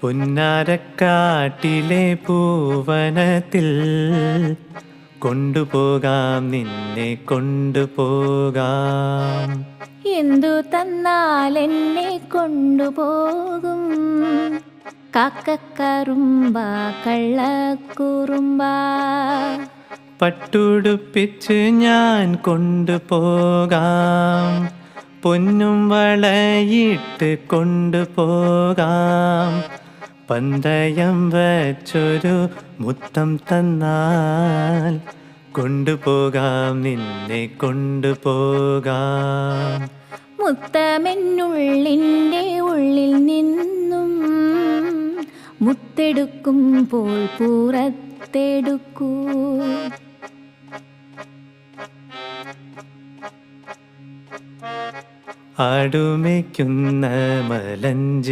പുന്നാരക്കാട്ടിലെ പൂവനത്തിൽ കൊണ്ടുപോകാം, നിന്നെ കൊണ്ടുപോകാം. എന്തു തന്നാൽ എന്നെ കൊണ്ടുപോകും? കാക്കക്കറുമ്പ കള്ളക്കുറുമ്പ. പട്ടുടുപ്പിച്ച് ഞാൻ കൊണ്ടുപോകാം, പൊന്നും വളയിട്ട് കൊണ്ടുപോകാം. പന്തയം വച്ചൊരു മുത്തം തന്നാൽ കൊണ്ടുപോകാം, നിന്നെ കൊണ്ടുപോകാം. മുത്തമെന്നുള്ളിൻ്റെ ഉള്ളിൽ നിന്നും മുത്തെടുക്കുമ്പോൾ പുറത്തെടുക്കൂ. ആടുമേക്കുന്ന മലഞ്ചി